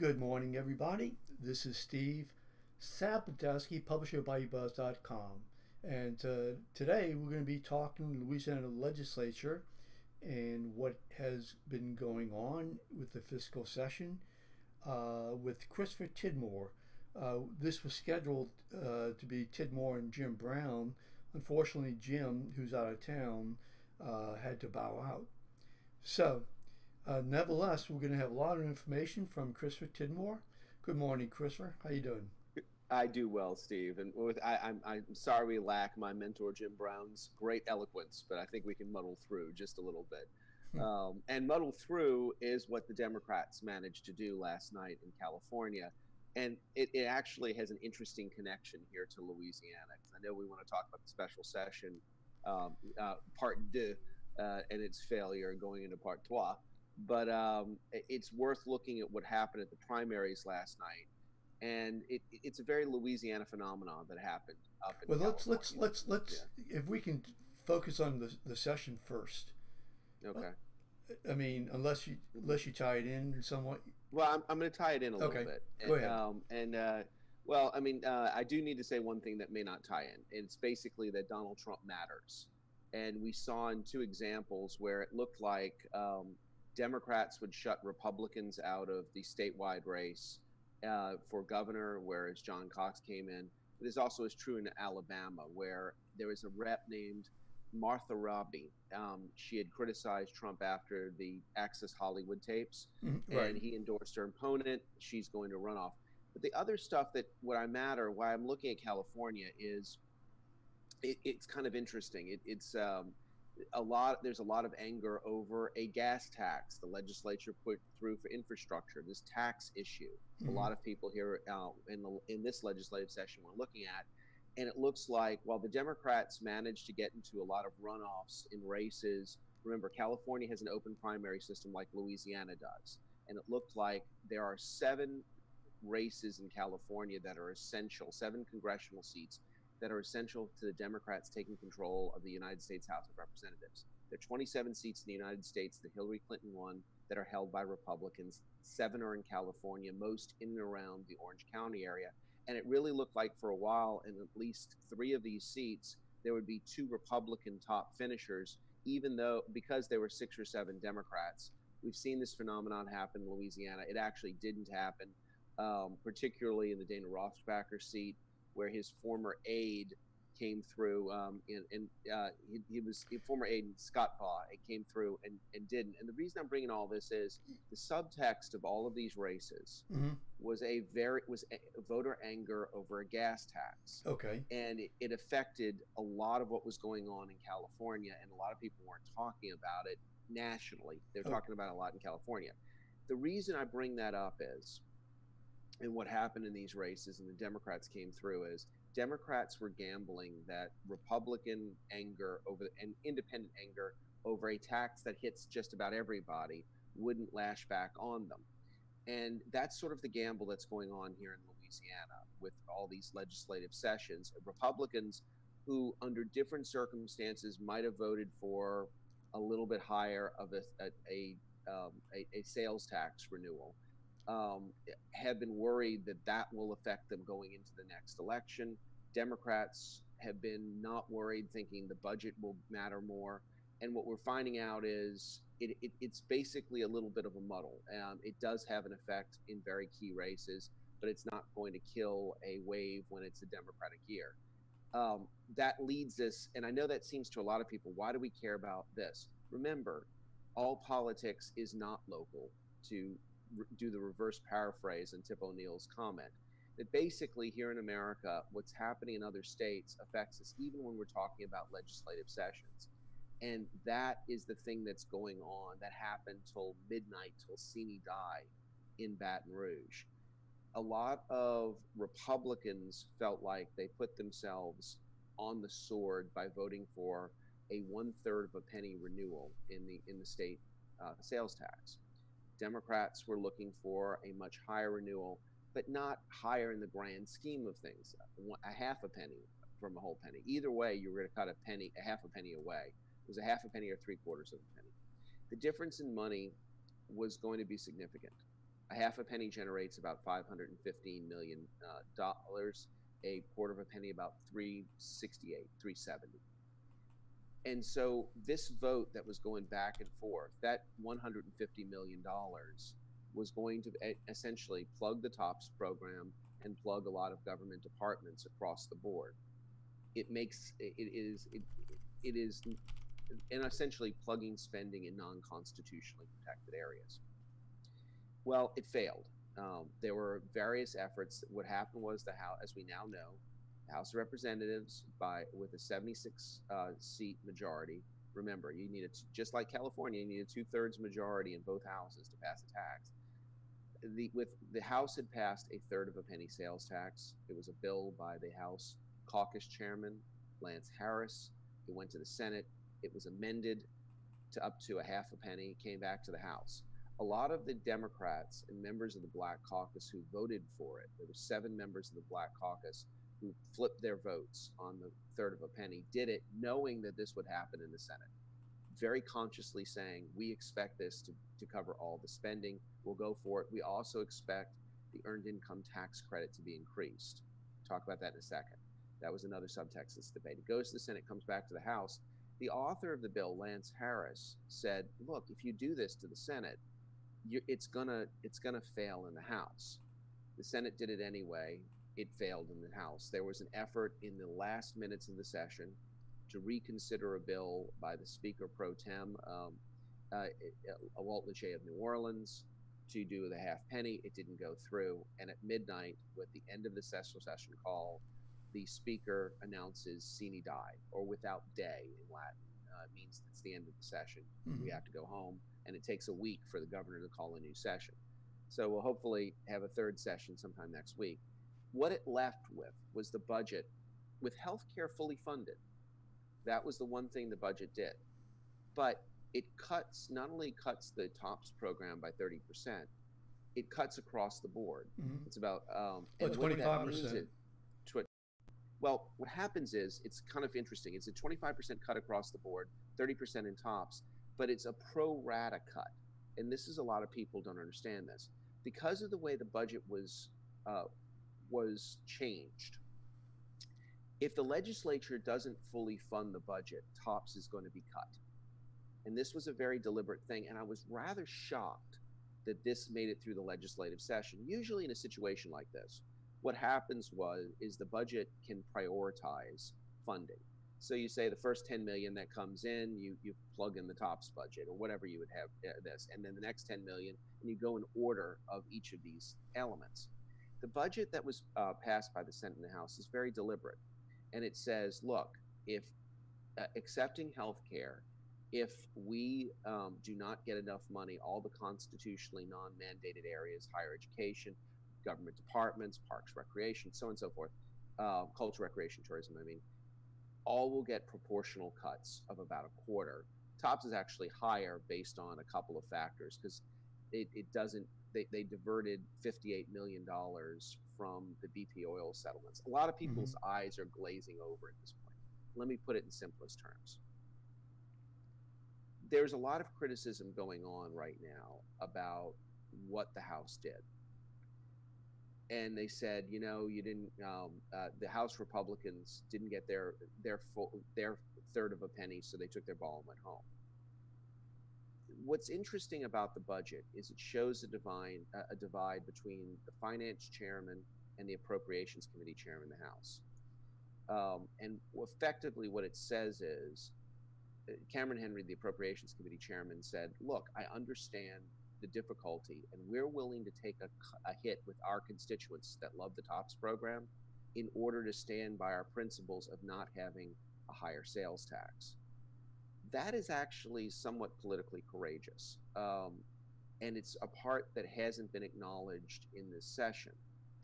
Good morning, everybody. This is Steve Sapodowski, publisher of BuyUBuzz.com. And today we're going to be talking Louisiana legislature and what has been going on with the fiscal session with Christopher Tidmore. This was scheduled to be Tidmore and Jim Brown. Unfortunately, Jim, who's out of town, had to bow out. So, nevertheless, we're going to have a lot of information from Christopher Tidmore. Good morning, Christopher. How you doing? I do well, Steve. And I'm sorry we lack my mentor Jim Brown's great eloquence, but I think we can muddle through just a little bit. And muddle through is what the Democrats managed to do last night in California. And it actually has an interesting connection here to Louisiana, because I know we want to talk about the special session, part deux, and its failure going into part trois. But it's worth looking at what happened at the primaries last night, and it's a very Louisiana phenomenon that happened up in California. Let's if we can focus on the session first. Okay. I mean, unless you tie it in somewhat. Well, I'm going to tie it in a little bit. Go ahead. Well, I mean, I do need to say one thing that may not tie in. It's basically that Donald Trump matters, and we saw in two examples where it looked like Democrats would shut Republicans out of the statewide race for governor, whereas John Cox came in. But this also is true in Alabama, where there was a rep named Martha Robbie. She had criticized Trump after the Access Hollywood tapes, and he endorsed her opponent. She's going to run off. But the other stuff that why I'm looking at California is it's kind of interesting. There's a lot of anger over a gas tax the legislature put through for infrastructure, this tax issue. A lot of people here in this legislative session we're looking at, and it looks like while the Democrats managed to get into a lot of runoffs in races, remember California has an open primary system like Louisiana does, and it looked like there are 7 races in California that are essential, 7 congressional seats that are essential to the Democrats taking control of the United States House of Representatives. There are 27 seats in the United States that Hillary Clinton won that are held by Republicans. 7 are in California, most in and around the Orange County area. And it really looked like for a while, in at least 3 of these seats, there would be 2 Republican top finishers, because there were 6 or 7 Democrats. We've seen this phenomenon happen in Louisiana. It actually didn't happen, particularly in the Dana Rohrabacher seat, where his former aide came through, he was a former aide, Scott Baugh. It came through and didn't. And the reason I'm bringing all this is the subtext of all of these races was voter anger over a gas tax. Okay. And it affected a lot of what was going on in California, and a lot of people weren't talking about it nationally. They're talking about it a lot in California. The reason I bring that up is, and what happened in these races and the Democrats came through, is Democrats were gambling that Republican anger and independent anger over a tax that hits just about everybody wouldn't lash back on them. And that's sort of the gamble that's going on here in Louisiana with all these legislative sessions. Republicans who, under different circumstances, might have voted for a little bit higher of a sales tax renewal, have been worried that will affect them going into the next election. Democrats have been not worried, thinking the budget will matter more. And what we're finding out is it's basically a little bit of a muddle. It does have an effect in very key races, but it's not going to kill a wave when it's a Democratic year. That leads us, and I know that seems to a lot of people, why do we care about this? Remember, all politics is not local, to do the reverse paraphrase on Tip O'Neill's comment, that basically here in America, what's happening in other states affects us even when we're talking about legislative sessions. And that is the thing that's going on, that happened till midnight, till Sini died in Baton Rouge. A lot of Republicans felt like they put themselves on the sword by voting for a 1/3 of a penny renewal in the state sales tax. Democrats were looking for a much higher renewal, but not higher in the grand scheme of things, a half a penny from a whole penny. Either way, you were going to cut a half a penny away. It was a half a penny or 3/4 of a penny. The difference in money was going to be significant. A half a penny generates about $515 million. A quarter of a penny about 368, 370. And so this vote that was going back and forth, that $150 million was going to essentially plug the TOPS program and plug a lot of government departments across the board. It is and essentially plugging spending in non-constitutionally protected areas. Well, it failed. There were various efforts. What happened was the House, as we now know, the House of Representatives, with a 76 seat majority. Remember, you need just like California, you need a 2/3 majority in both houses to pass a tax. The House had passed a third of a penny sales tax. It was a bill by the House caucus chairman, Lance Harris. It went to the Senate. It was amended to up to a half a penny, came back to the House. A lot of the Democrats and members of the Black Caucus who voted for it, there were 7 members of the Black Caucus who flipped their votes on the third of a penny, did it knowing that this would happen in the Senate. Very consciously saying, we expect this to cover all the spending. We'll go for it. We also expect the earned income tax credit to be increased. Talk about that in a second. That was another subtext of this debate. It goes to the Senate, comes back to the House. The author of the bill, Lance Harris, said, look, if you do this to the Senate, it's gonna fail in the House. The Senate did it anyway. It failed in the House. There was an effort in the last minutes of the session to reconsider a bill by the Speaker pro tem, Walt Lejay of New Orleans, to do the half penny. It didn't go through. And at midnight, with the end of the session call, the Speaker announces sine die, or without day in Latin. It means it's the end of the session. We have to go home. And it takes a week for the governor to call a new session. So we'll hopefully have a third session sometime next week. What it left with was the budget with healthcare fully funded. That was the one thing the budget did. But it not only cuts the TOPS program by 30%, it cuts across the board. It's about 25%. Well, what happens is, it's kind of interesting. It's a 25% cut across the board, 30% in TOPS, but it's a pro rata cut. And this is, a lot of people don't understand this. Because of the way the budget was changed, if the legislature doesn't fully fund the budget, TOPS is going to be cut. And this was a very deliberate thing. And I was rather shocked that this made it through the legislative session. Usually in a situation like this, what happens is the budget can prioritize funding. So you say the first 10 million that comes in, you plug in the TOPS budget or whatever you would have this, and then the next 10 million, and you go in order of each of these elements. The budget that was passed by the Senate and the House is very deliberate. And it says, look, if accepting health care, if we do not get enough money, all the constitutionally non-mandated areas, higher education, government departments, parks, recreation, so on and so forth, culture, recreation, tourism, all will get proportional cuts of about a quarter. TOPS is actually higher based on a couple of factors, because they diverted $58 million from the BP oil settlements. A lot of people's eyes are glazing over at this point. Let me put it in simplest terms. There's a lot of criticism going on right now about what the House did. And they said, you didn't. The House Republicans didn't get their third of a penny, so they took their ball and went home. What's interesting about the budget is it shows a divide between the finance chairman and the appropriations committee chairman in the House. And effectively, what it says is, Cameron Henry, the appropriations committee chairman, said, "Look, I understand the difficulty, and we're willing to take a hit with our constituents that love the TOPS program in order to stand by our principles of not having a higher sales tax." That is actually somewhat politically courageous. And it's a part that hasn't been acknowledged in this session.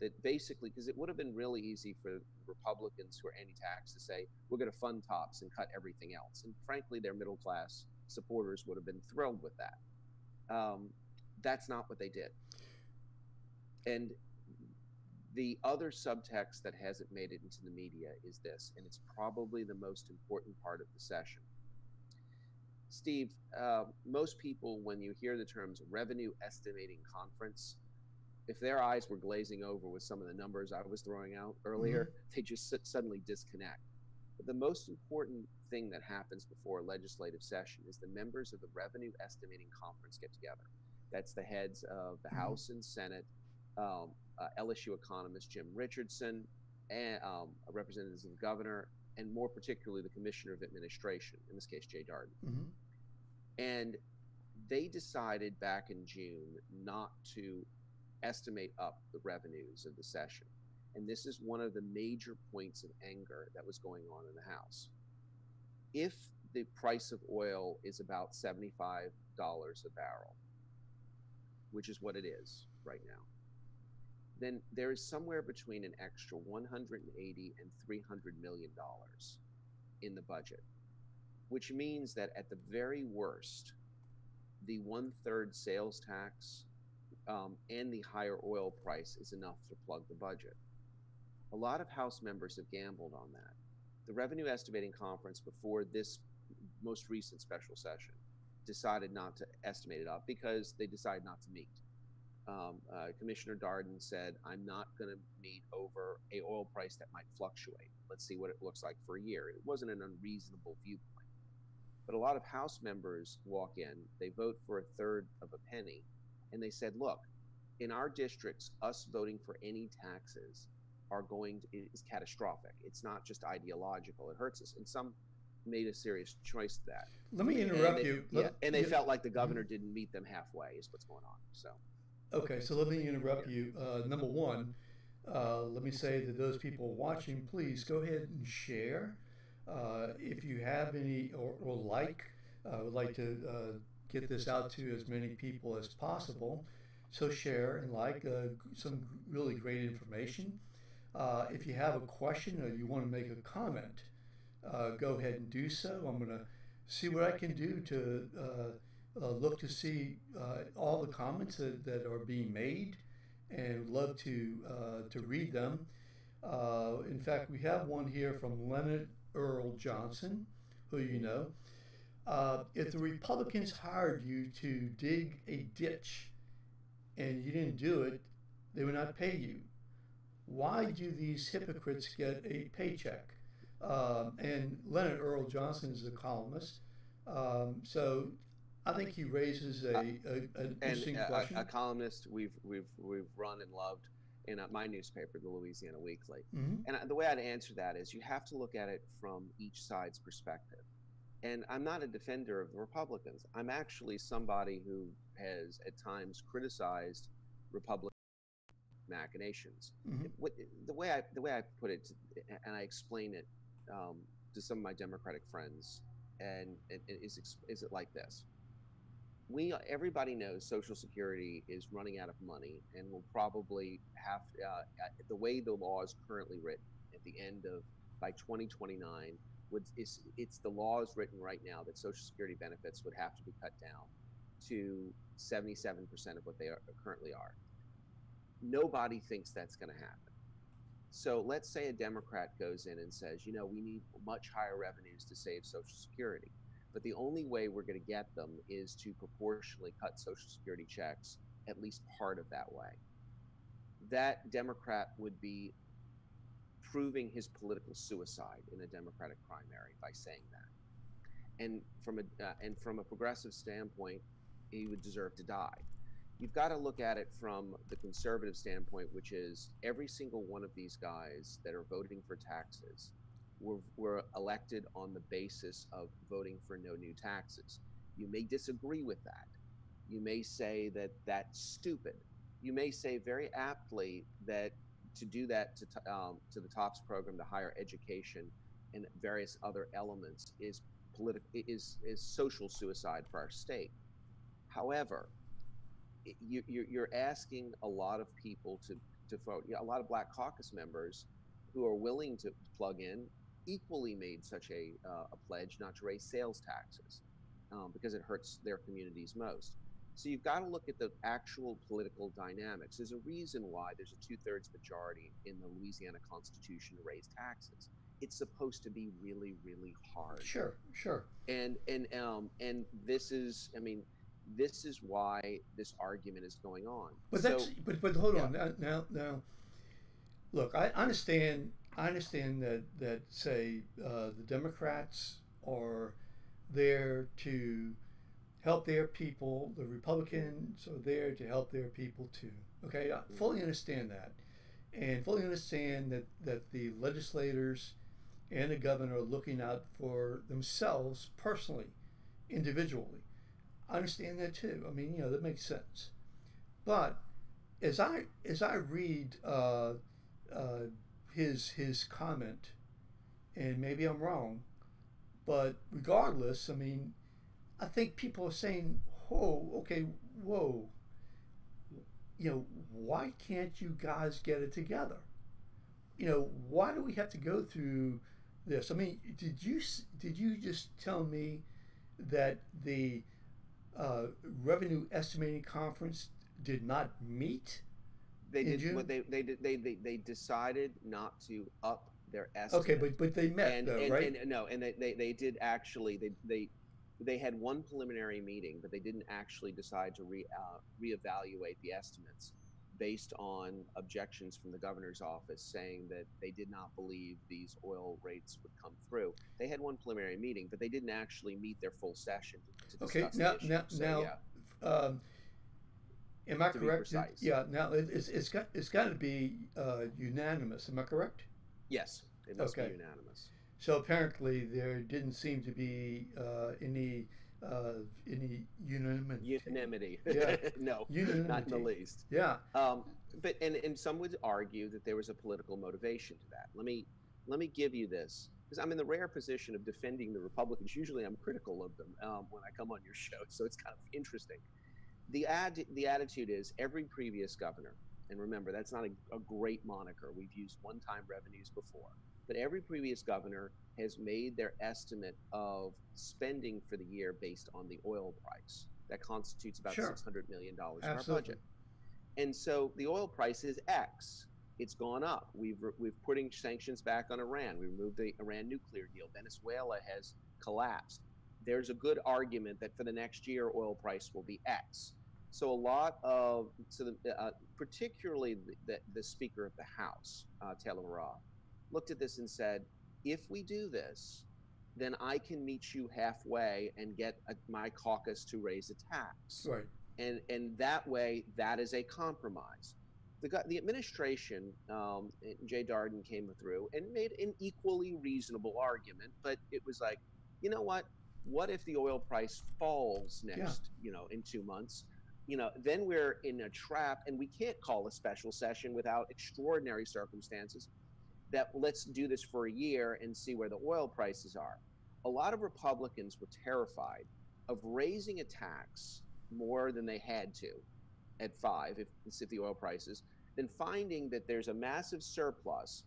That basically, because it would have been really easy for Republicans who are anti-tax to say, we're going to fund TOPS and cut everything else. And frankly, their middle class supporters would have been thrilled with that. That's not what they did. And the other subtext that hasn't made it into the media is this, and it's probably the most important part of the session. Steve, most people, when you hear the terms revenue estimating conference, if their eyes were glazing over with some of the numbers I was throwing out earlier, they just suddenly disconnect. But the most important thing that happens before a legislative session is the members of the Revenue Estimating Conference get together. That's the heads of the House and Senate, LSU economist Jim Richardson, and representatives of the governor, and more particularly the Commissioner of Administration, in this case, Jay Dardenne. And they decided back in June not to estimate up the revenues of the session. And this is one of the major points of anger that was going on in the House. If the price of oil is about $75 a barrel, which is what it is right now, then there is somewhere between an extra 180 and $300 million in the budget, which means that at the very worst, the 1/3 sales tax and the higher oil price is enough to plug the budget. A lot of House members have gambled on that. The Revenue Estimating Conference before this most recent special session decided not to estimate it up because they decided not to meet. Commissioner Dardenne said, I'm not going to meet over a oil price that might fluctuate. Let's see what it looks like for a year. It wasn't an unreasonable viewpoint. But a lot of House members walk in, they vote for 1/3 of a penny, and they said, look, in our districts, us voting for any taxes is catastrophic. It's not just ideological, it hurts us. And some made a serious choice to that. Let me interrupt you. And they felt like the governor didn't meet them halfway is what's going on. So. Okay, so let me interrupt you. Number one, let me say to those people watching, please go ahead and share. If you have any would like to get this out to as many people as possible. So share and like some really great information. If you have a question or you want to make a comment, go ahead and do so. I'm going to see what I can do to look to see all the comments that are being made, and would love to read them. In fact, we have one here from Leonard Earl Johnson, who you know. If the Republicans hired you to dig a ditch and you didn't do it, they would not pay you. Why do these hypocrites get a paycheck? And Leonard Earl Johnson is a columnist, so I think he raises an interesting question. A columnist we've run and loved in my newspaper, the Louisiana Weekly. And the way I'd answer that is you have to look at it from each side's perspective. And I'm not a defender of the Republicans. I'm actually somebody who has at times criticized Republican machinations. The way I put it, and I explain it to some of my Democratic friends, and is it like this? Everybody knows Social Security is running out of money and will probably have, the way the law is currently written, at the end of, by 2029, it's the law is written right now that Social Security benefits would have to be cut down to 77% of what they currently are. Nobody thinks that's going to happen. So let's say a Democrat goes in and says, you know, we need much higher revenues to save Social Security. But the only way we're going to get them is to proportionally cut Social Security checks at least part of that way. That Democrat would be proving his political suicide in a Democratic primary by saying that. And from a progressive standpoint, he would deserve to die. You've got to look at it from the conservative standpoint, which is every single one of these guys that are voting for taxes were elected on the basis of voting for no new taxes. You may disagree with that. You may say that that's stupid. You may say very aptly that to do that to the TOPS program, to higher education, and various other elements is social suicide for our state. However, you're asking a lot of people to vote. A lot of Black Caucus members who are willing to plug in equally made such a pledge not to raise sales taxes because it hurts their communities most. So you've got to look at the actual political dynamics. There's a reason why there's a 2/3 majority in the Louisiana Constitution to raise taxes. It's supposed to be really, really hard. Sure. And this is, I mean, This is why this argument is going on. But So, that's but hold yeah, on now. Look, I understand. I understand that say the Democrats are there to help their people. The Republicans are there to help their people too. Okay, I fully understand that, and fully understand that the legislators and the governor are looking out for themselves personally, individually. I understand that too. I mean, that makes sense. But as I read uh, his comment, and maybe I'm wrong, but regardless, I mean, I think people are saying, "Oh, okay, whoa, why can't you guys get it together? Why do we have to go through this? I mean, did you just tell me that the uh, revenue estimating conference did not meet they in did what June? they did. They decided not to up their Okay, estimate, but they met and though, and right? and no, and they did actually. They had one preliminary meeting, but they didn't actually decide to reevaluate the estimates based on objections from the governor's office saying that they did not believe these oil rates would come through. They had one preliminary meeting, but they didn't actually meet their full session to Okay, discuss the now issue. now So now, yeah, um, am I to be correct? precise, Yeah. Now it's got to be unanimous. Am I correct? yes, it must be Okay. unanimous. So apparently there didn't seem to be any unanimity. Unanimity. Yeah, No, not in the unanimity. least. Yeah. Um, but and some would argue that there was a political motivation to that. Let me give you this because I'm in the rare position of defending the Republicans. Usually, I'm critical of them when I come on your show, so it's kind of interesting. The attitude is every previous governor, and remember that's not a great moniker. We've used one-time revenues before, but every previous governor has made their estimate of spending for the year based on the oil price. That constitutes about Sure. $600 million of our Absolutely. budget. And so the oil price is X. It's gone up. We've putting sanctions back on Iran. We removed the Iran nuclear deal. Venezuela has collapsed. There's a good argument that for the next year, oil price will be X. So a lot of particularly the Speaker of the House, Taylor Roth, looked at this and said, if we do this, then I can meet you halfway and get my caucus to raise a tax, Right. and that way that is a compromise. The administration, Jay Dardenne came through and made an equally reasonable argument, but it was like, you know what if the oil price falls Yeah. next, in 2 months? Then we're in a trap and we can't call a special session without extraordinary circumstances. That let's do this for a year and see where the oil prices are. A lot of Republicans were terrified of raising a tax more than they had to at five, if the oil prices, then finding that there's a massive surplus,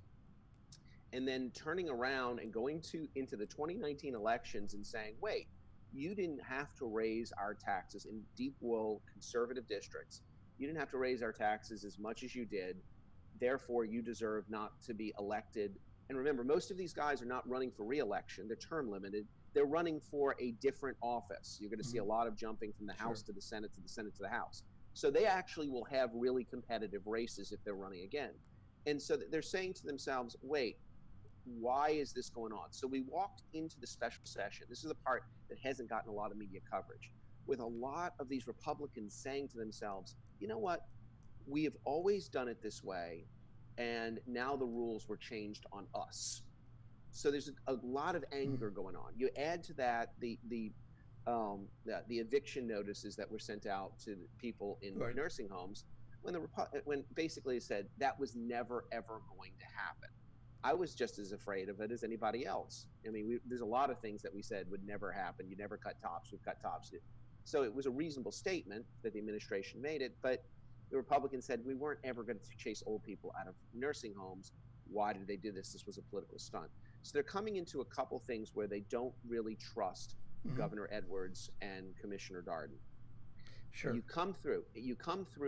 and then turning around and going into the 2019 elections and saying, wait, you didn't have to raise our taxes in deep oil conservative districts. You didn't have to raise our taxes as much as you did. Therefore, you deserve not to be elected. And remember, most of these guys are not running for re-election. They're term limited. They're running for a different office. You're going to see Hmm. a lot of jumping from the Sure. House to the Senate to the Senate to the House. So they actually will have really competitive races if they're running again. And so they're saying to themselves, wait, why is this going on? So we walked into the special session. This is the part that hasn't gotten a lot of media coverage, with a lot of these Republicans saying to themselves, you know what? We have always done it this way, and now the rules were changed on us. So there's a lot of Hmm. anger going on. You add to that the eviction notices that were sent out to people in Right. nursing homes when basically it said that was never ever going to happen. I was just as afraid of it as anybody else. I mean, there's a lot of things that we said would never happen. You never cut tops. We've cut tops. So it was a reasonable statement that the administration made it, but the Republicans said we weren't ever going to chase old people out of nursing homes. Why did they do this? This was a political stunt. So they're coming into a couple things where they don't really trust Hmm. Governor Edwards and Commissioner Dardenne. Sure. You come through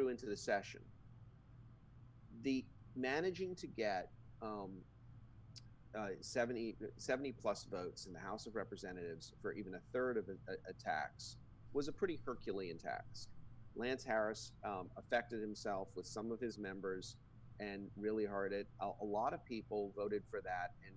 into the session. The managing to get 70 plus votes in the House of Representatives for even a third of a tax was a pretty Herculean task. Lance Harris affected himself with some of his members and really hard it. A lot of people voted for that. And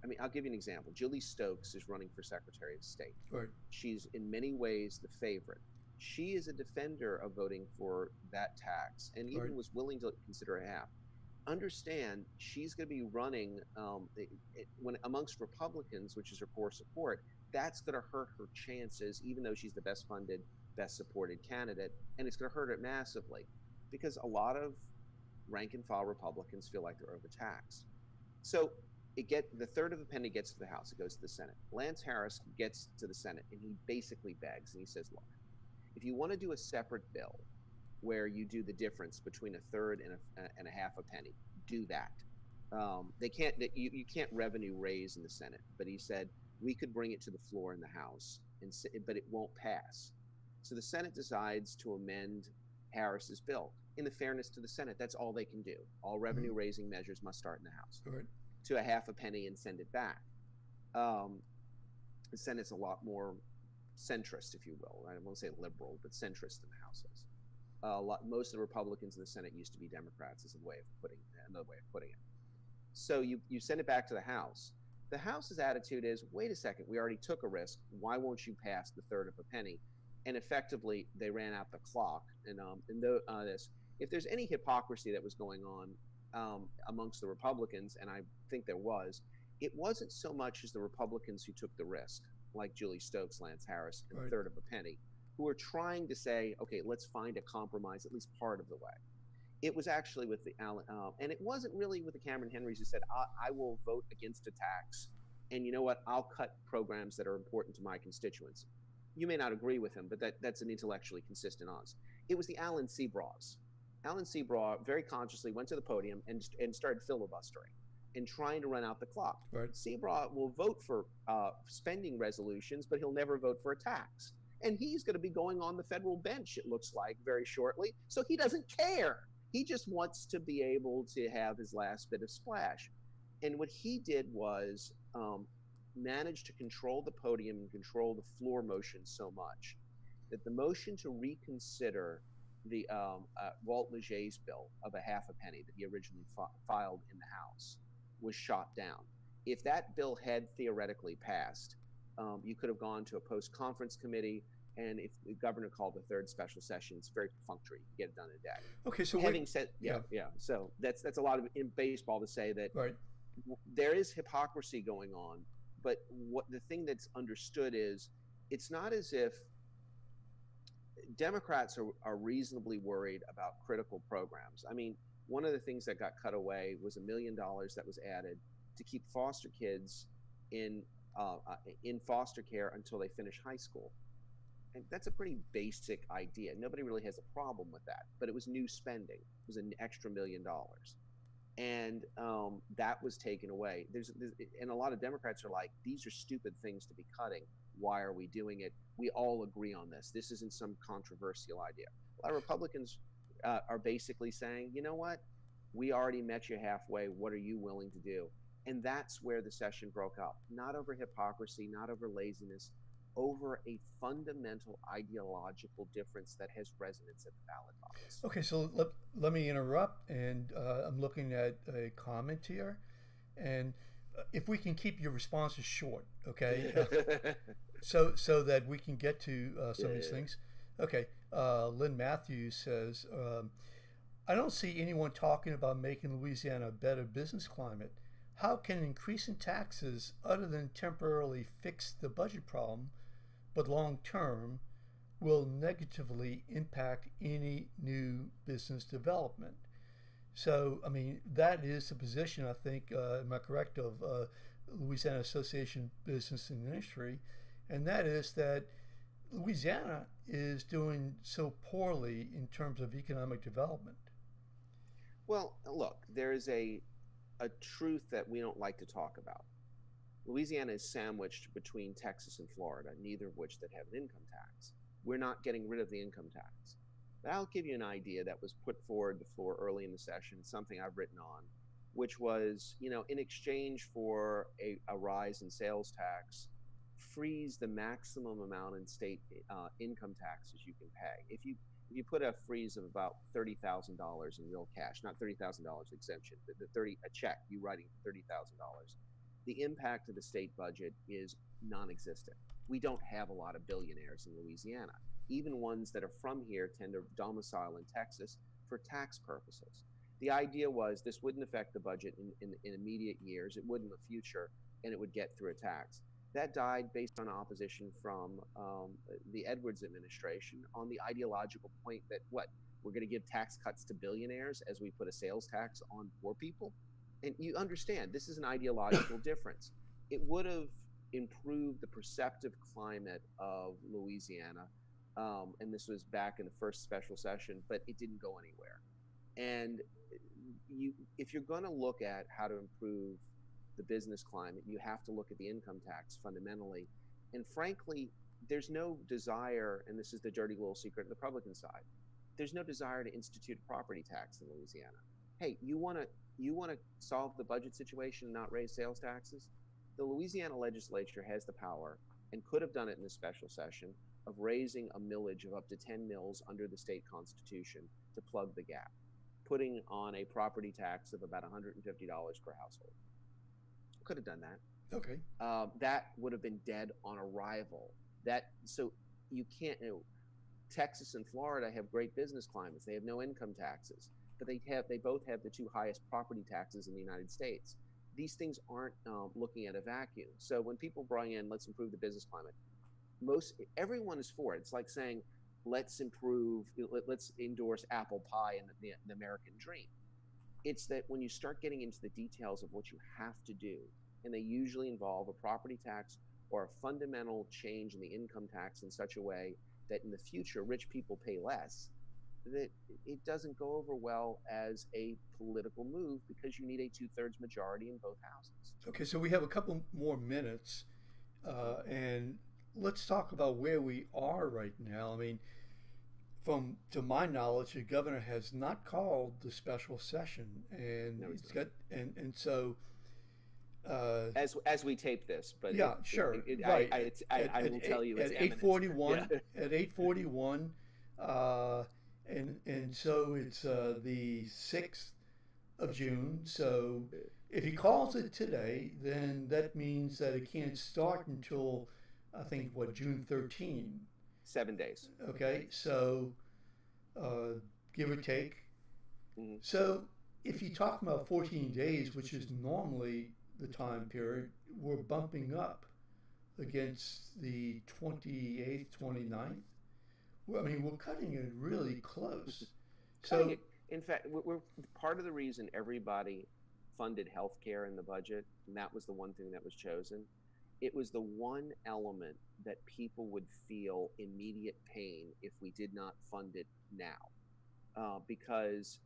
I mean, I'll give you an example. Julie Stokes is running for Secretary of State. Right. She's in many ways the favorite. She is a defender of voting for that tax and even was willing to consider a half. Understand, she's going to be running when amongst Republicans, which is her core support. That's going to hurt her chances, even though she's the best funded, best supported candidate, and it's going to hurt it massively because a lot of rank and file Republicans feel like they're overtaxed. So the third of a penny gets to the House, it goes to the Senate. Lance Harris gets to the Senate and he basically begs and he says, look, if you want to do a separate bill where you do the difference between a third and a half a penny, do that. You can't revenue raise in the Senate, but he said we could bring it to the floor in the House, but it won't pass. So the Senate decides to amend Harris's bill. In the fairness to the Senate, that's all they can do. All revenue raising measures must start in the House to a half a penny and send it back. The Senate's a lot more centrist, if you will. I won't say liberal, but centrist than the House is. Most of the Republicans in the Senate used to be Democrats, is another way of putting it. So you send it back to the House. The House's attitude is, wait a second, we already took a risk. Why won't you pass the third of a penny? And effectively, they ran out the clock. And if there's any hypocrisy that was going on amongst the Republicans, and I think there was, it wasn't so much as the Republicans who took the risk, like Julie Stokes, Lance Harris, and a third of a penny, who were trying to say, okay, let's find a compromise at least part of the way. It was actually with the and it wasn't really with the Cameron Henrys who said, I will vote against a tax, and you know what, I'll cut programs that are important to my constituents. You may not agree with him, but that's an intellectually consistent odds. It was the Alan Seabraws. Alan Seabraw very consciously went to the podium and started filibustering and trying to run out the clock. Right. Seabraw will vote for spending resolutions, but he'll never vote for a tax. And he's going to be going on the federal bench, it looks like, very shortly. So he doesn't care. He just wants to be able to have his last bit of splash. And what he did was manage to control the podium and control the floor motion so much that the motion to reconsider the Walt Leger's bill of a half a penny that he originally filed in the House was shot down. If that bill had theoretically passed, you could have gone to a post-conference committee, and if the governor called the third special session, it's very perfunctory. You get it done in a day. Okay, so having said, yeah. So that's a lot of in baseball to say that there is hypocrisy going on, but the thing that's understood is it's not as if Democrats are reasonably worried about critical programs. I mean, one of the things that got cut away was $1 million that was added to keep foster kids in foster care until they finish high school. And that's a pretty basic idea. Nobody really has a problem with that, but it was new spending. It was an extra $1 million. And that was taken away. And a lot of Democrats are like, these are stupid things to be cutting. Why are we doing it? We all agree on this. This isn't some controversial idea. A lot of Republicans are basically saying, you know what? We already met you halfway. What are you willing to do? And that's where the session broke up. Not over hypocrisy, not over laziness, over a fundamental ideological difference that has resonance at the ballot box. Okay, so let me interrupt, and I'm looking at a comment here, and if we can keep your responses short, okay, so that we can get to some of these things. Okay, Lynn Matthews says, I don't see anyone talking about making Louisiana a better business climate. How can increasing taxes, other than temporarily fix the budget problem, but long term, will negatively impact any new business development? So, I mean, that is the position, I think, am I correct, of Louisiana Association of Business and Industry, and that is that Louisiana is doing so poorly in terms of economic development. Well, look, there is a truth that we don't like to talk about. Louisiana is sandwiched between Texas and Florida, neither of which that have an income tax. We're not getting rid of the income tax. But I'll give you an idea that was put forward to the floor early in the session, something I've written on, which was, in exchange for a rise in sales tax, freeze the maximum amount in state income taxes you can pay. If you put a freeze of about $30,000 in real cash, not $30,000 exemption, but a check you writing $30,000, the impact of the state budget is non-existent. We don't have a lot of billionaires in Louisiana. Even ones that are from here tend to domicile in Texas for tax purposes. The idea was this wouldn't affect the budget in immediate years. It would in the future, and it would get through a tax. That died based on opposition from the Edwards administration on the ideological point that we're going to give tax cuts to billionaires as we put a sales tax on poor people. And you understand, this is an ideological difference. It would have improved the perceptive climate of Louisiana, and this was back in the first special session, but it didn't go anywhere. And if you're going to look at how to improve the business climate, you have to look at the income tax fundamentally. And frankly, there's no desire, and this is the dirty little secret on the Republican side, there's no desire to institute a property tax in Louisiana. Hey, you want to solve the budget situation and not raise sales taxes? The Louisiana legislature has the power and could have done it in a special session of raising a millage of up to 10 mills under the state constitution to plug the gap, putting on a property tax of about $150 per household. Could have done that. Okay. That would have been dead on arrival. So you can't. Texas and Florida have great business climates. They have no income taxes, but they both have the two highest property taxes in the United States. These things aren't looking at a vacuum. So when people bring in, let's improve the business climate, everyone is for it. It's like saying, let's endorse apple pie and the American dream. It's that when you start getting into the details of what you have to do, and they usually involve a property tax or a fundamental change in the income tax in such a way that in the future rich people pay less, that it doesn't go over well as a political move because you need a 2/3 majority in both houses. Okay, so we have a couple more minutes, and let's talk about where we are right now. I mean, to my knowledge, the governor has not called the special session, and No, it's got and so. As we tape this, but yeah, sure, right. I will tell you at 8:41. Yeah. At 8:41, and so it's the 6th of June. So if he calls it today, then that means that it can't start until I think June 13. 7 days. Okay, so give or take. Mm-hmm. So if you talk about 14 days, which is normally the time period, we're bumping up against the 28th, 29th. I mean, we're cutting it really close. So, in fact, we're part of the reason everybody funded healthcare in the budget, and that was the one thing that was chosen. It was the one element that people would feel immediate pain if we did not fund it now, because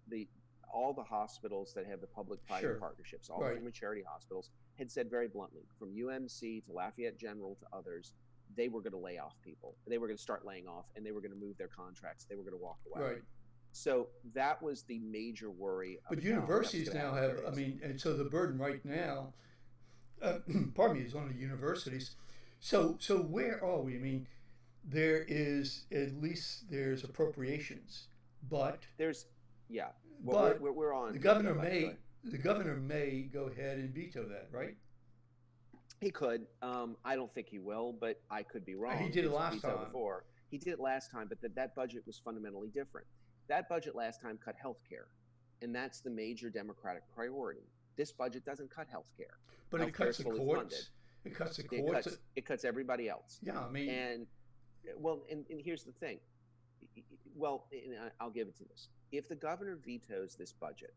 all the hospitals that have the public-private partnerships, all the government charity hospitals, had said very bluntly, from UMC to Lafayette General to others, they were going to lay off people. They were going to start laying off, and they were going to move their contracts. They were going to walk away. Right. So that was the major worry. But universities now have, I mean, and so the burden right now, pardon me, is on the universities. So where are we? I mean, there's appropriations, but we're on. The governor may go ahead and veto that, right? He could. I don't think he will, but I could be wrong. He did it last time. He did it last time, but that budget was fundamentally different. That budget last time cut health care, and that's the major Democratic priority. This budget doesn't cut health care. But it cuts the courts. It cuts the courts. It cuts everybody else. Yeah, I mean. And here's the thing. I'll give it to this. If the governor vetoes this budget,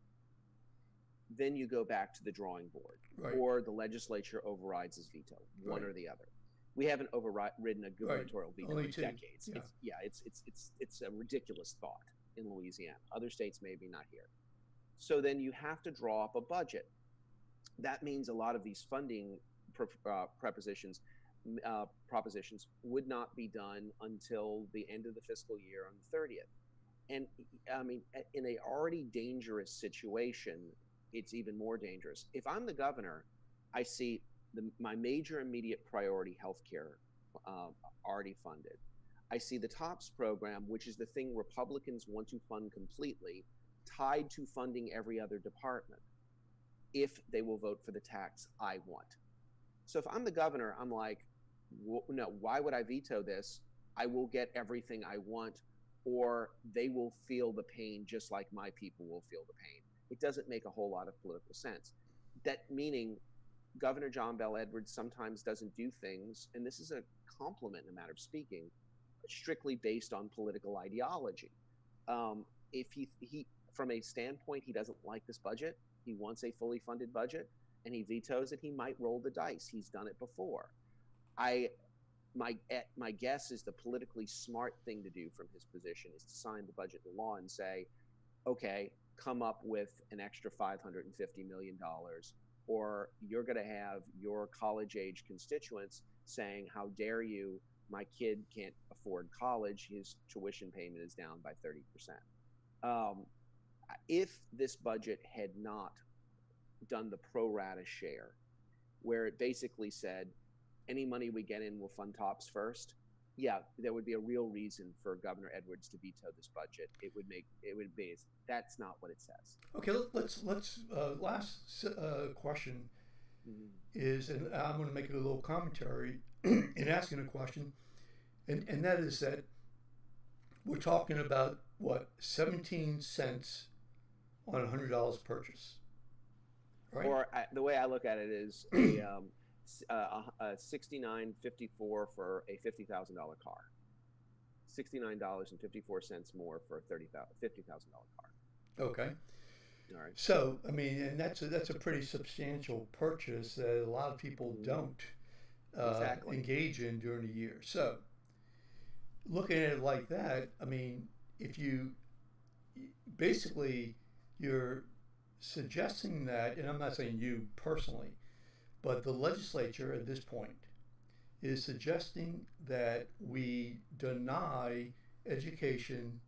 then you go back to the drawing board, or the legislature overrides his veto, one or the other. We haven't overridden a gubernatorial veto in decades. Yeah. It's a ridiculous thought in Louisiana. Other states maybe not here. So then you have to draw up a budget. That means a lot of these funding propositions would not be done until the end of the fiscal year on the 30th. And I mean, in a already dangerous situation, it's even more dangerous. If I'm the governor, I see my major immediate priority, healthcare, already funded. I see the TOPS program, which is the thing Republicans want to fund completely, tied to funding every other department if they will vote for the tax I want. So if I'm the governor, I'm like, no, why would I veto this? I will get everything I want, or they will feel the pain just like my people will feel the pain. It doesn't make a whole lot of political sense. That meaning Governor John Bel Edwards sometimes doesn't do things, and this is a compliment in a matter of speaking, strictly based on political ideology. If he, from a standpoint, he doesn't like this budget, he wants a fully funded budget, and he vetoes it, he might roll the dice. He's done it before. My guess is the politically smart thing to do from his position is to sign the budget into law and say, okay, come up with an extra $550 million, or you're going to have your college-age constituents saying, how dare you, my kid can't afford college, his tuition payment is down by 30%. If this budget had not done the pro rata share, where it basically said, any money we get in will fund TOPS first, yeah, there would be a real reason for Governor Edwards to veto this budget. It would be, that's not what it says. Okay, let's last question is, and I'm going to make a little commentary in asking a question, and that is that we're talking about what, 17 cents on a $100 purchase, right? Or the way I look at it is a $69.54 for a $50,000 car, $69.54 more for a $50,000 car. Okay. All right. So I mean, and that's a pretty substantial purchase that a lot of people don't engage in during the year. So looking at it like that, I mean, if you basically you're suggesting that, and I'm not saying you personally, but the legislature at this point is suggesting that we deny education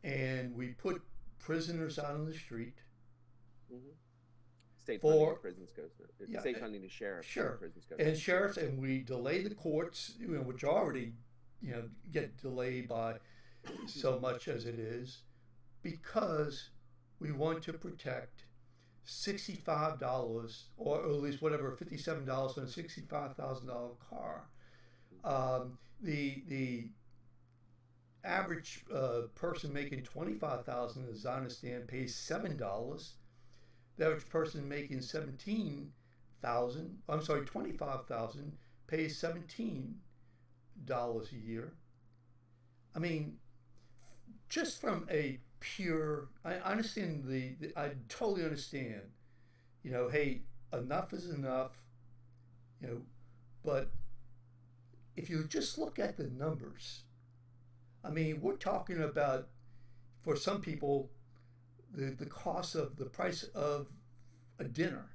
and we put prisoners out on the street. State funding to prisons goes to state funding to sheriffs. Sure. Prisons goes and sheriffs, and we delay the courts, which already get delayed by so much as it is, because we want to protect $65 or at least whatever, $57 on a $65,000 car. The average person making $25,000, as I understand, pays $7. The average person making $25,000 pays $17 a year. I mean, just from a pure, I understand I totally understand, hey, enough is enough, but if you just look at the numbers, I mean, we're talking about, for some people, the cost of the price of a dinner,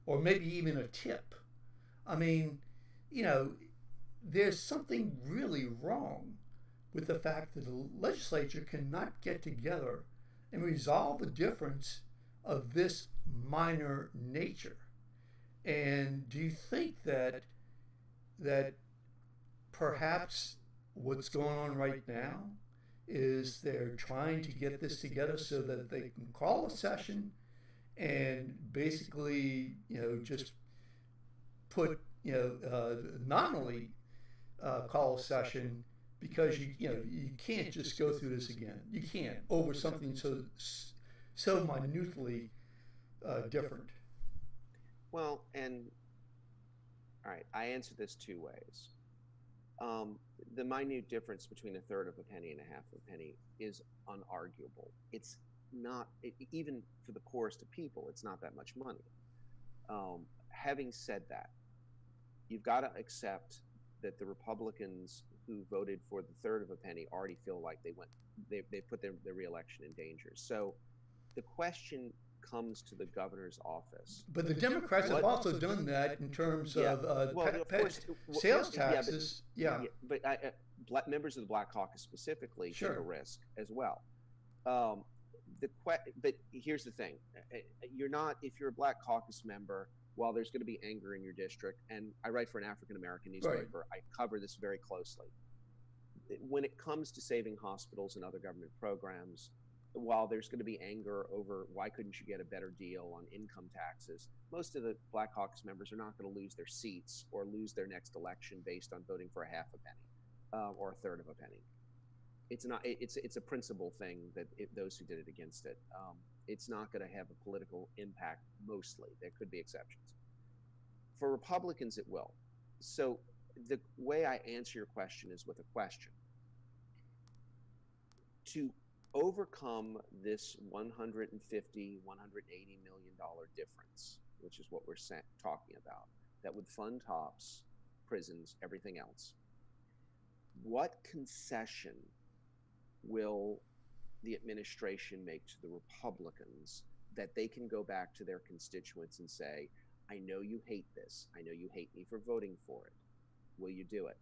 or maybe even a tip. I mean, there's something really wrong with the fact that the legislature cannot get together and resolve the difference of this minor nature. And do you think that perhaps what's going on right now is they're trying to get this together so that they can call a session and basically, just put, nominally call a session, because you can't just go through this again. You can't over something so minutely different. Well, and all right, I answer this two ways. The minute difference between a third of a penny and a half of a penny is unarguable. It's not, even for the poorest of people, it's not that much money. Having said that, you've got to accept that the Republicans who voted for the third of a penny already feel like they put their reelection in danger. So the question comes to the governor's office. But the Democrats have also done that in terms of sales taxes. But members of the Black Caucus specifically take a risk as well. But here's the thing: if you're a Black Caucus member, while there's going to be anger in your district, and I write for an African American Right. newspaper, I cover this very closely. When it comes to saving hospitals and other government programs, while there's going to be anger over why couldn't you get a better deal on income taxes, most of the Black Hawks members are not going to lose their seats or lose their next election based on voting for a half a penny or a third of a penny. It's not. It's a principle thing that those who did it against it. It's not going to have a political impact. Mostly, there could be exceptions. For Republicans, it will. So the way I answer your question is with a question. To overcome this 150, $180 million difference, which is what we're talking about, that would fund TOPS, prisons, everything else, what concession will the administration make to the Republicans that they can go back to their constituents and say, I know you hate this. I know you hate me for voting for it. Will you do it?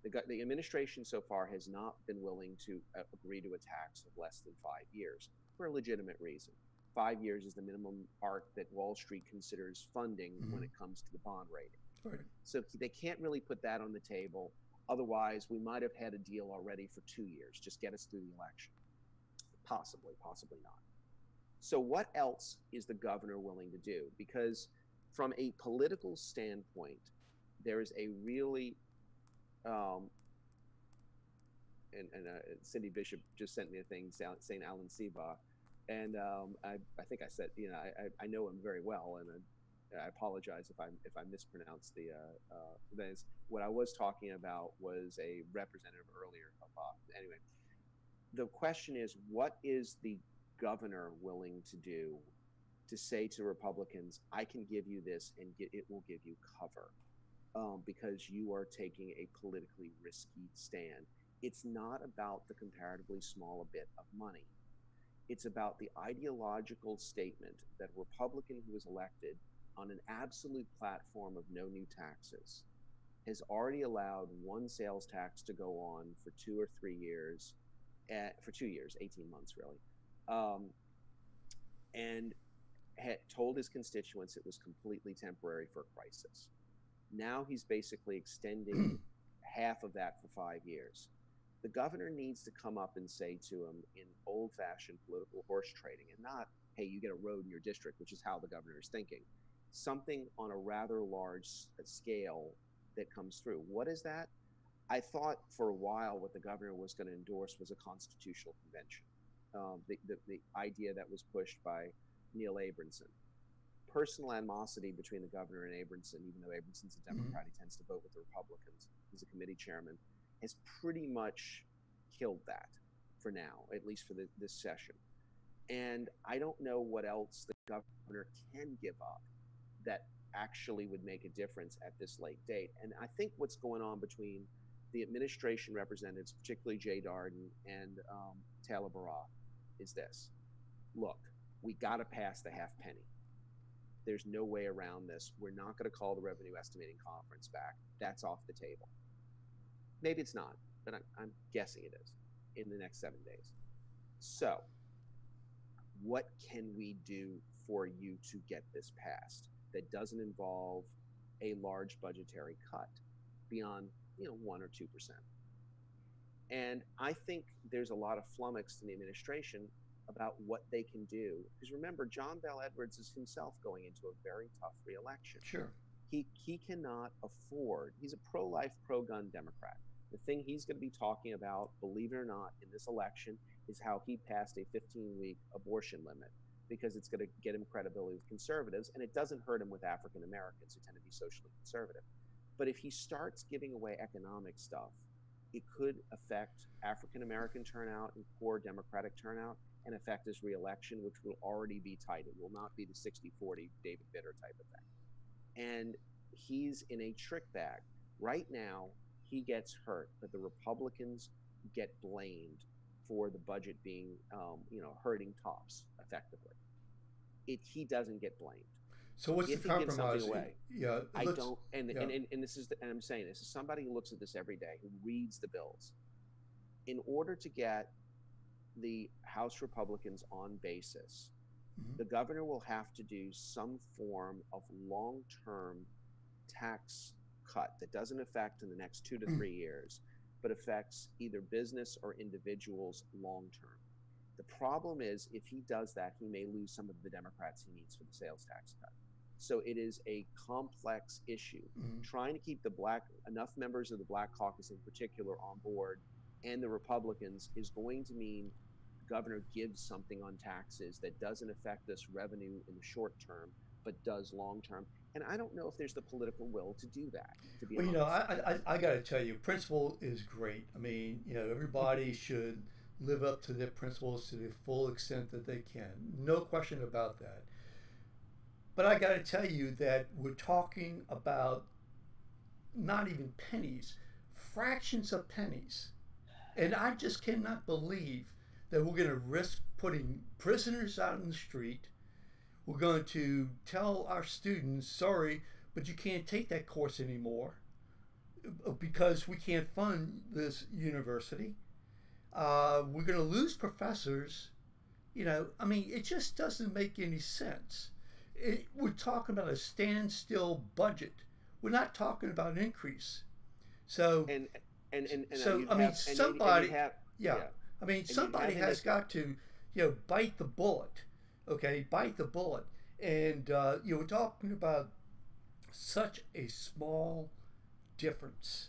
The administration so far has not been willing to agree to a tax of less than 5 years for a legitimate reason. 5 years is the minimum arc that Wall Street considers funding when it comes to the bond rating. Right. So they can't really put that on the table. Otherwise, we might have had a deal already for 2 years. Just get us through the election. Possibly, possibly not. So what else is the governor willing to do? Because from a political standpoint, there is a really Cindy Bishop just sent me a thing saying Alan Seabaugh, and I think I said, I know him very well, and I apologize if I mispronounced the things. What I was talking about was a representative earlier. Anyway, the question is, what is the governor willing to do to say to Republicans, I can give you this and it will give you cover? Because you are taking a politically risky stand. It's not about the comparatively small bit of money. It's about the ideological statement that a Republican who was elected on an absolute platform of no new taxes has already allowed one sales tax to go on for 2 or 3 years, for 2 years, 18 months really, and had told his constituents it was completely temporary for a crisis. Now he's basically extending half of that for 5 years. The governor needs to come up and say to him in old-fashioned political horse trading, and not, hey, you get a road in your district, which is how the governor is thinking, something on a rather large scale that comes through. What is that? I thought for a while what the governor was going to endorse was a constitutional convention. The idea that was pushed by Neil Abramson. Personal animosity between the governor and Abramson, even though Abramson's a Democrat, he tends to vote with the Republicans. He's a committee chairman, has pretty much killed that for now, at least for this session. And I don't know what else the governor can give up that actually would make a difference at this late date. And I think what's going on between the administration representatives, particularly Jay Dardenne and Taylor Barra, is this. Look, we got to pass the half penny. There's no way around this. We're not going to call the Revenue Estimating Conference back. That's off the table. Maybe it's not, but I'm guessing it is in the next 7 days. So what can we do for you to get this passed that doesn't involve a large budgetary cut beyond 1 or 2%? And I think there's a lot of flummox in the administration about what they can do. Because remember, Bel Edwards is himself going into a very tough re-election. Sure. He cannot afford, he's a pro-life, pro-gun Democrat. The thing he's going to be talking about, believe it or not, in this election is how he passed a 15-week abortion limit, because it's going to get him credibility with conservatives, and it doesn't hurt him with African Americans who tend to be socially conservative. But if he starts giving away economic stuff, it could affect African American turnout and poor Democratic turnout, and affect his re-election, which will already be tight. It will not be the 60-40 David Vitter type of thing. And he's in a trick bag. Right now, he gets hurt, but the Republicans get blamed for the budget being, hurting TOPS effectively. He doesn't get blamed. So what's if the compromise? He gives something away, yeah, I don't. And this is, and I'm saying this is somebody who looks at this every day, who reads the bills. In order to get the House Republicans on basis Mhm. The governor will have to do some form of long-term tax cut that doesn't affect in the next 2 to 3 years, but affects either business or individuals long term. The problem is, if he does that, he may lose some of the Democrats he needs for the sales tax cut. So it is a complex issue. Mhm. Trying to keep enough members of the Black Caucus in particular on board and the Republicans is going to mean the governor gives something on taxes that doesn't affect this revenue in the short term, but does long term. And I don't know if there's the political will to do that, to be Well, honest. I got to tell you, principle is great. I mean, everybody should live up to their principles to the full extent that they can. No question about that. But I got to tell you that we're talking about not even pennies, fractions of pennies. And I just cannot believe that we're going to risk putting prisoners out in the street. We're going to tell our students, sorry, but you can't take that course anymore because we can't fund this university. We're going to lose professors. I mean, it just doesn't make any sense. We're talking about a standstill budget. We're not talking about an increase. So, And so you'd I mean, have and you'd somebody, have yeah, yeah, I mean, and you'd somebody have in has this got to, bite the bullet. Okay, bite the bullet. And we're talking about such a small difference.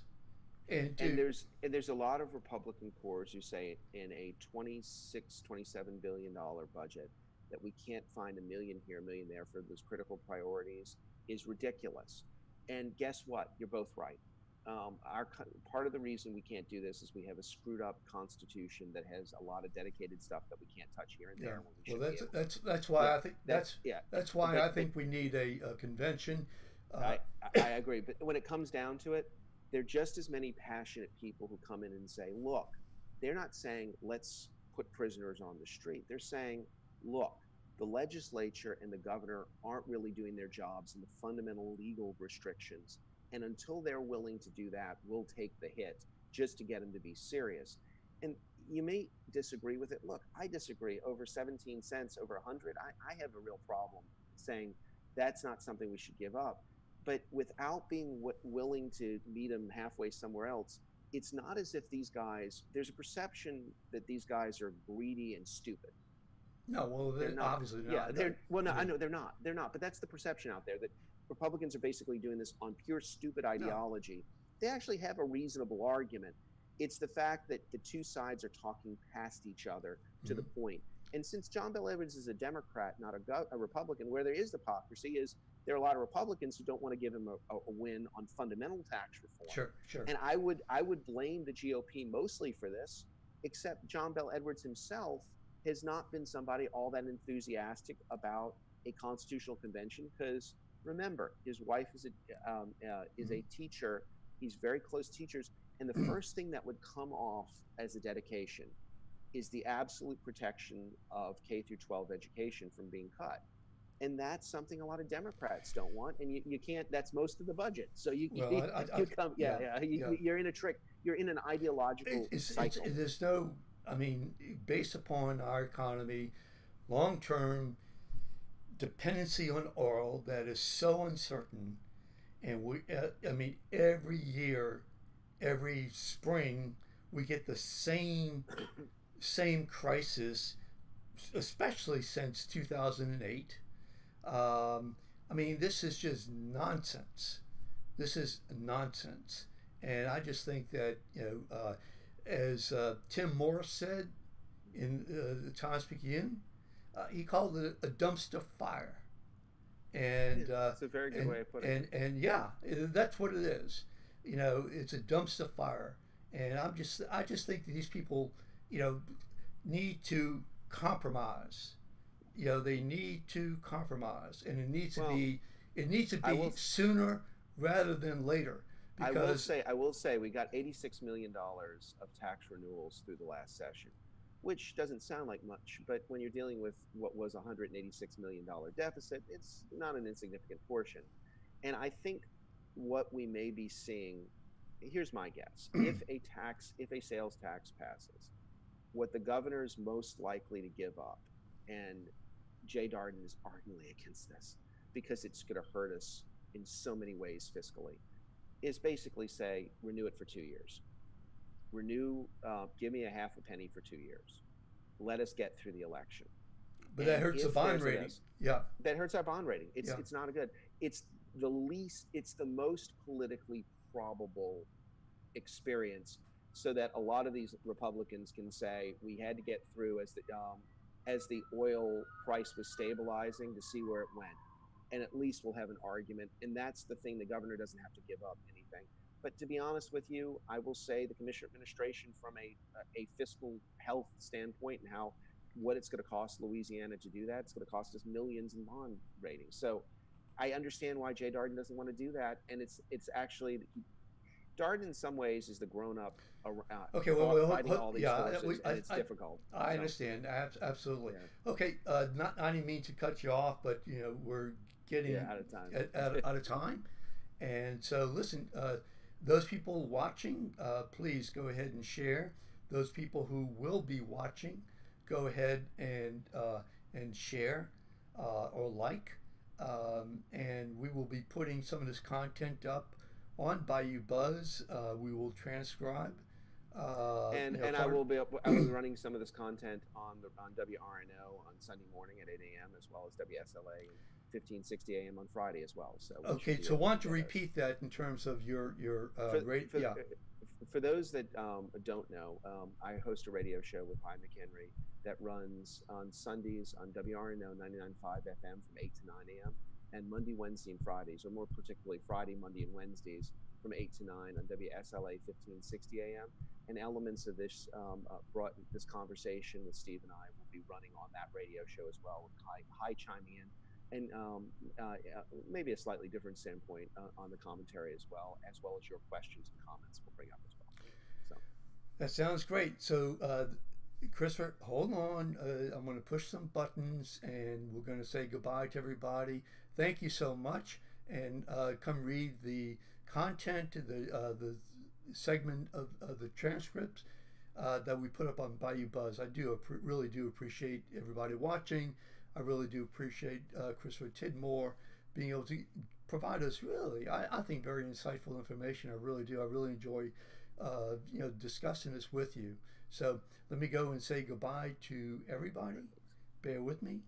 And dude, and there's a lot of Republican cores who say in a 26, 27 billion dollar budget that we can't find a million here, a million there for those critical priorities is ridiculous. And guess what? You're both right. Part of the reason we can't do this is we have a screwed up constitution that has a lot of dedicated stuff that we can't touch here and yeah. there when we Well, should be able to. that's why But I think that's yeah. that's why I But think we need a convention. Uh, I agree. But when it comes down to it, there are just as many passionate people who come in and say, look, they're not saying let's put prisoners on the street. They're saying, look, the legislature and the governor aren't really doing their jobs in the fundamental legal restrictions. And until they're willing to do that, we'll take the hit just to get them to be serious. And you may disagree with it. Look, I disagree. Over 17 cents, over 100, I have a real problem saying that's not something we should give up. But without being willing to meet them halfway somewhere else, it's not as if these guys, there's a perception that these guys are greedy and stupid. no, well, They're not. obviously Yeah, not. well, no, I I mean, know they're not. They're not. But that's the perception out there that Republicans are basically doing this on pure stupid no. ideology. They actually have a reasonable argument. It's the fact that the two sides are talking past each other to the Mhm. point. And since John Bel Edwards is a Democrat, not a Republican, where there is hypocrisy is there are a lot of Republicans who don't want to give him a win on fundamental tax reform. Sure, sure. And I would blame the GOP mostly for this, except John Bel Edwards himself has not been somebody all that enthusiastic about a constitutional convention because remember his wife is a Mhm. teacher. He's very close teachers, and the first thing that would come off as a dedication is the absolute protection of K through 12 education from being cut. And that's something a lot of Democrats don't want. And you can't, that's most of the budget. So Well, you come, yeah, yeah. you're in a trick, you're in an ideological cycle. There's no, I mean, based upon our economy, long term dependency on oil that is so uncertain, and I mean, every year, every spring, we get the same crisis, especially since 2008. I mean, this is just nonsense. This is nonsense, and I just think that as Tim Morris said in the Times-Picayune, he called it a dumpster fire, and It's a very good way of putting it. and yeah, that's what it is. It's a dumpster fire, and I just think that these people, need to compromise. They need to compromise, and Well, it needs to I be will sooner rather than later, because I will say we got $86 million of tax renewals through the last session, which doesn't sound like much, but when you're dealing with what was a $186 million deficit, it's not an insignificant portion. And I think what we may be seeing, here's my guess. If a sales tax passes, what the governor is most likely to give up, and Jay Dardenne is ardently against this because it's going to hurt us in so many ways fiscally, is basically say, renew it for 2 years. Renew, give me a half a penny for 2 years. Let us get through the election. But that hurts the bond rating. Yeah. That hurts our bond rating. It's yeah. it's not a good. It's the most politically probable experience, so that a lot of these Republicans can say we had to get through as the oil price was stabilizing to see where it went, and at least we'll have an argument. And that's the thing, the governor doesn't have to give up anything. But to be honest with you, I will say the commission administration, from a fiscal health standpoint, and what it's going to cost Louisiana to do that, it's going to cost us millions in bond ratings. So I understand why Jay Dardenne doesn't want to do that, and it's actually Dardenne in some ways is the grown-up fighting all these forces, and it's difficult. I understand, absolutely. Yeah. Okay, I didn't mean to cut you off, but we're getting out of time. out of time, and so listen, those people watching, please go ahead and share. Those people who will be watching, go ahead and share or like, and we will be putting some of this content up on Bayou Buzz. We will transcribe. And I will be running some of this content on WRNO on Sunday morning at 8 a.m. as well as WSLA 1560 a.m. on Friday as well. So okay, so want to repeat that in terms of your rate? Yeah. For those that don't know, I host a radio show with Pi McHenry that runs on Sundays on WRNO 99.5 FM from 8 to 9 a.m. and Monday, Wednesday, and Fridays, or more particularly Friday, Monday, and Wednesdays from 8 to 9 on WSLA 1560 a.m. And elements of this this conversation with Steve and I will be running on that radio show as well, with Kai chiming in, and maybe a slightly different standpoint on the commentary as well as your questions and comments we'll bring up as well. So that sounds great. So Christopher, hold on. I'm going to push some buttons, and we're going to say goodbye to everybody. Thank you so much, and come read the content, the segment of the transcripts that we put up on Bayou Buzz. I really do appreciate everybody watching. I really do appreciate Christopher Tidmore being able to provide us I think very insightful information. I really do. I really enjoy discussing this with you. So let me go and say goodbye to everybody. Bear with me.